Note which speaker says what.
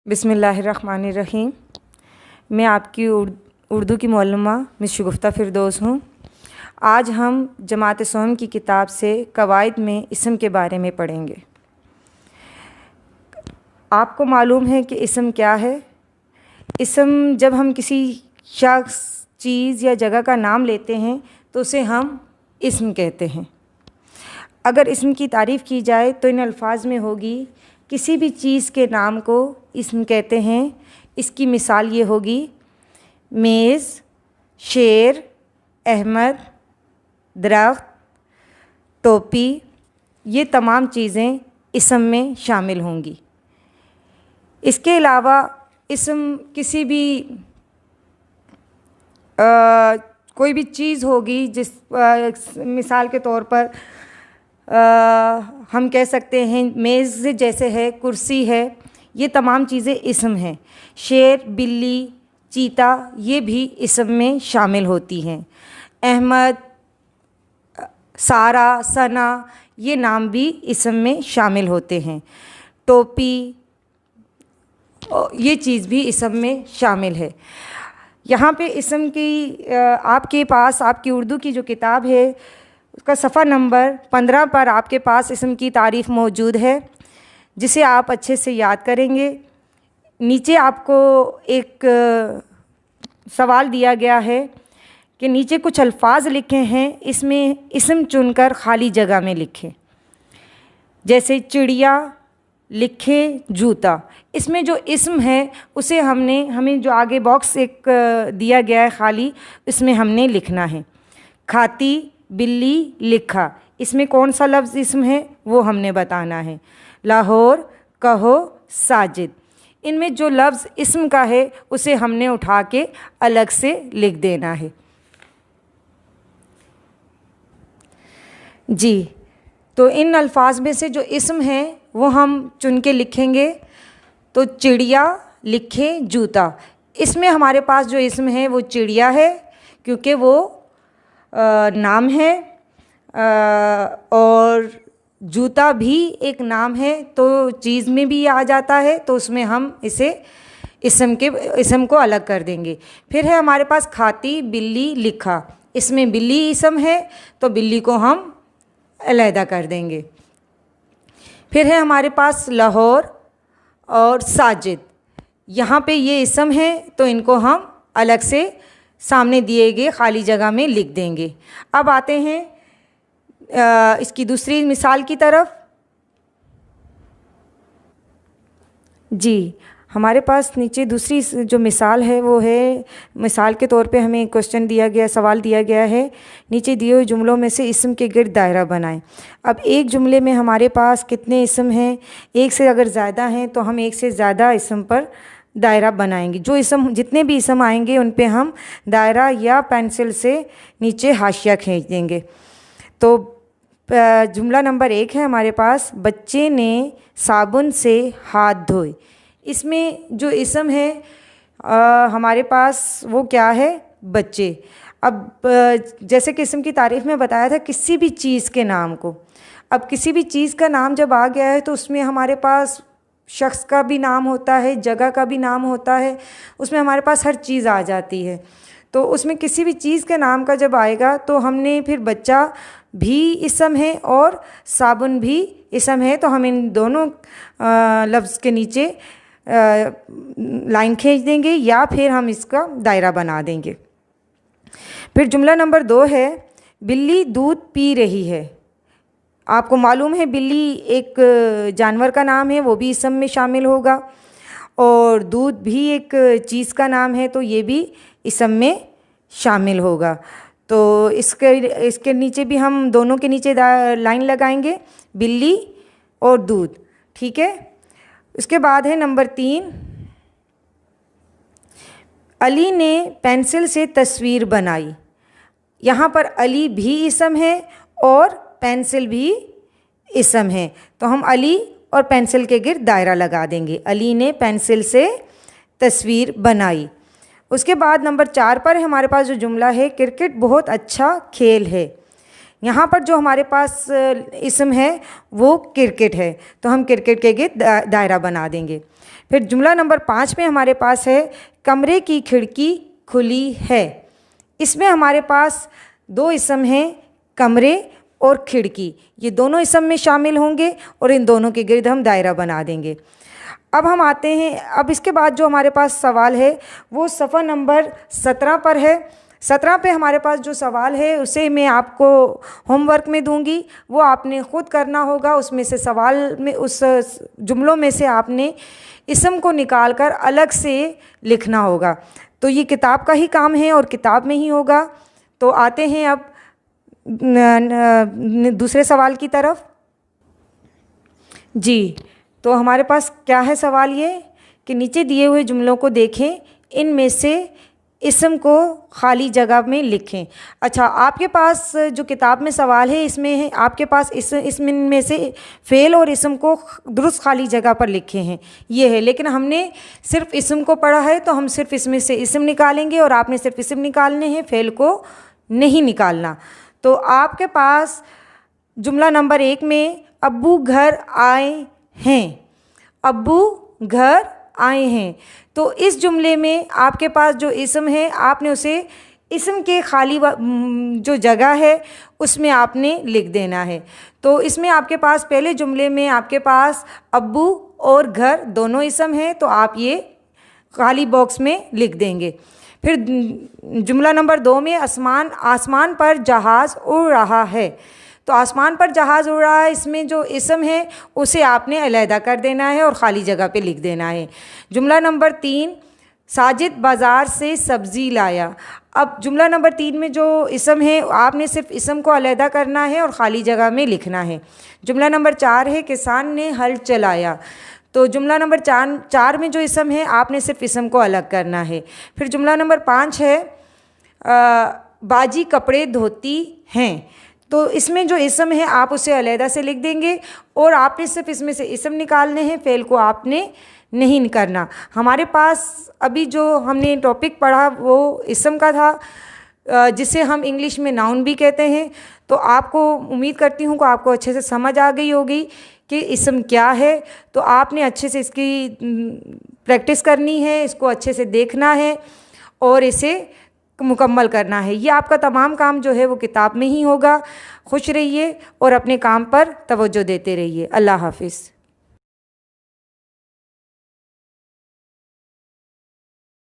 Speaker 1: बिस्मिल्लाहिर्रहमानिर्रहीम। मैं आपकी उर्दू की मुअल्लिमा मिस शगुफ्ता फ़िरदौस हूँ। आज हम जमात सोम की किताब से कवायद में इसम के बारे में पढ़ेंगे। आपको मालूम है कि इसम क्या है? इसम जब हम किसी शख्स, चीज़ या जगह का नाम लेते हैं तो उसे हम इसम कहते हैं। अगर इसम की तारीफ़ की जाए तो इन अल्फाज में होगी, किसी भी चीज़ के नाम को इसम कहते हैं। इसकी मिसाल ये होगी, मेज़, शेर, अहमद, दरख्त, टोपी, ये तमाम चीज़ें इसम में शामिल होंगी। इसके अलावा इसम किसी भी कोई भी चीज़ होगी, जिस मिसाल के तौर पर हम कह सकते हैं मेज़ जैसे है, कुर्सी है, ये तमाम चीज़ें इसम हैं। शेर, बिल्ली, चीता, ये भी इसम में शामिल होती हैं। अहमद, सारा, सना, ये नाम भी इसम में शामिल होते हैं। टोपी, ये चीज़ भी इसम में शामिल है। यहाँ पे इसम की आपके पास आपकी उर्दू की जो किताब है उसका सफ़ा नंबर 15 पर आपके पास इसम की तारीफ़ मौजूद है, जिसे आप अच्छे से याद करेंगे। नीचे आपको एक सवाल दिया गया है कि नीचे कुछ अल्फाज लिखे हैं, इसमें इसम चुनकर खाली जगह में लिखें। जैसे चिड़िया, लिखे जूता। इसमें जो इसम है उसे हमें जो आगे बॉक्स एक दिया गया है खाली, इसमें हमने लिखना है। खाती, बिल्ली, लिखा, इसमें कौन सा लफ्ज़ इसम है वो हमने बताना है। लाहौर, कहो, साजिद, इनमें जो लफ्ज़ इसम का है उसे हमने उठा के अलग से लिख देना है। जी, तो इन अल्फाज में से जो इसम है वो हम चुन के लिखेंगे। तो चिड़िया, लिखे जूता, इसमें हमारे पास जो इसम है वो चिड़िया है, क्योंकि वो नाम है, और जूता भी एक नाम है, तो चीज़ में भी आ जाता है, तो उसमें हम इसे इसम को अलग कर देंगे। फिर है हमारे पास खाती, बिल्ली, लिखा, इसमें बिल्ली इसम है तो बिल्ली को हम अलहदा कर देंगे। फिर है हमारे पास लाहौर और साजिद, यहाँ पे ये इसम है तो इनको हम अलग से सामने दिए गए खाली जगह में लिख देंगे। अब आते हैं इसकी दूसरी मिसाल की तरफ। जी, हमारे पास नीचे दूसरी जो मिसाल है वो है, मिसाल के तौर पे हमें क्वेश्चन दिया गया, सवाल दिया गया है, नीचे दिए हुए जुमलों में से इसम के गिर्द दायरा बनाएं। अब एक जुमले में हमारे पास कितने इसम हैं? एक से अगर ज़्यादा हैं तो हम एक से ज़्यादा इसम पर दायरा बनाएंगे। जो इसम, जितने भी इसम आएंगे उन पे हम दायरा या पेंसिल से नीचे हाशिया खींच देंगे। तो जुमला नंबर 1 है हमारे पास, बच्चे ने साबुन से हाथ धोए। इसमें जो इसम है हमारे पास वो क्या है? बच्चे। अब जैसे कि इसम की तारीफ़ में बताया था किसी भी चीज़ के नाम को, अब किसी भी चीज़ का नाम जब आ गया है तो उसमें हमारे पास शख्स का भी नाम होता है, जगह का भी नाम होता है, उसमें हमारे पास हर चीज़ आ जाती है। तो उसमें किसी भी चीज़ के नाम का जब आएगा तो हमने फिर बच्चा भी इसम है और साबुन भी इसम है, तो हम इन दोनों लफ्ज़ के नीचे लाइन खींच देंगे या फिर हम इसका दायरा बना देंगे। फिर जुमला नंबर 2 है, बिल्ली दूध पी रही है। आपको मालूम है बिल्ली एक जानवर का नाम है, वो भी इसम में शामिल होगा, और दूध भी एक चीज़ का नाम है तो ये भी इसम में शामिल होगा। तो इसके नीचे भी हम दोनों के नीचे लाइन लगाएंगे, बिल्ली और दूध। ठीक है। उसके बाद है नंबर 3, अली ने पेंसिल से तस्वीर बनाई। यहाँ पर अली भी इसम है और पेंसिल भी इसम है, तो हम अली और पेंसिल के गिर्द दायरा लगा देंगे। अली ने पेंसिल से तस्वीर बनाई। उसके बाद नंबर 4 पर हमारे पास जो जुमला है, क्रिकेट बहुत अच्छा खेल है। यहाँ पर जो हमारे पास इसम है वो क्रिकेट है, तो हम क्रिकेट के गिर्द दायरा बना देंगे। फिर जुमला नंबर 5 में हमारे पास है कमरे की खिड़की खुली है। इसमें हमारे पास दो इसम हैं, कमरे और खिड़की, ये दोनों इसम में शामिल होंगे और इन दोनों के गिर्द हम दायरा बना देंगे। अब हम आते हैं, अब इसके बाद जो हमारे पास सवाल है वो सफ़ा नंबर 17 पर है। 17 पे हमारे पास जो सवाल है उसे मैं आपको होमवर्क में दूंगी, वो आपने ख़ुद करना होगा। उसमें से सवाल में, उस जुमलों में से आपने इसम को निकाल कर अलग से लिखना होगा। तो ये किताब का ही काम है और किताब में ही होगा। तो आते हैं अब दूसरे सवाल की तरफ। जी, तो हमारे पास क्या है सवाल ये कि नीचे दिए हुए जुमलों को देखें, इनमें से इसम को खाली जगह में लिखें। अच्छा, आपके पास जो किताब में सवाल है इसमें है आपके पास इसमें में से फ़ेल और इसम को दुरुस्त खाली जगह पर लिखे हैं, ये है। लेकिन हमने सिर्फ इसम को पढ़ा है तो हम सिर्फ इसमें से इसम निकालेंगे और आपने सिर्फ इसम निकालने हैं, फ़ेल को नहीं निकालना। तो आपके पास जुमला नंबर 1 में अब्बू घर आए हैं, अब्बू घर आए हैं। तो इस जुमले में आपके पास जो इसम है आपने उसे इसम के खाली जो जगह है उसमें आपने लिख देना है। तो इसमें आपके पास पहले जुमले में आपके पास अब्बू और घर दोनों इसम हैं, तो आप ये खाली बॉक्स में लिख देंगे। फिर जुमला नंबर 2 में आसमान पर जहाज़ उड़ रहा है। तो आसमान पर जहाज़ उड़ रहा है, इसमें जो इसम है उसे आपने अलहदा कर देना है और ख़ाली जगह पे लिख देना है। जुमला नंबर 3, साजिद बाज़ार से सब्ज़ी लाया। अब जुमला नंबर 3 में जो इसम है आपने सिर्फ इसम को अलहदा करना है और ख़ाली जगह में लिखना है। जुमला नंबर 4 है किसान ने हल चलाया। तो जुमला नंबर 4 में जो इसम है आपने सिर्फ इसम को अलग करना है। फिर जुमला नंबर 5 है बाजी कपड़े धोती हैं। तो इसमें जो इसम है आप उसे अलहदा से लिख देंगे और आपने सिर्फ इसमें से इसम निकालने हैं, फ़ेल को आपने नहीं करना। हमारे पास अभी जो हमने टॉपिक पढ़ा वो इसम का था, जिसे हम इंग्लिश में नाउन भी कहते हैं। तो आपको उम्मीद करती हूँ कि आपको अच्छे से समझ आ गई होगी कि इसम क्या है। तो आपने अच्छे से इसकी प्रैक्टिस करनी है, इसको अच्छे से देखना है और इसे मुकम्मल करना है। ये आपका तमाम काम जो है वो किताब में ही होगा। खुश रहिए और अपने काम पर तवज्जो देते रहिए। अल्लाह हाफिज़।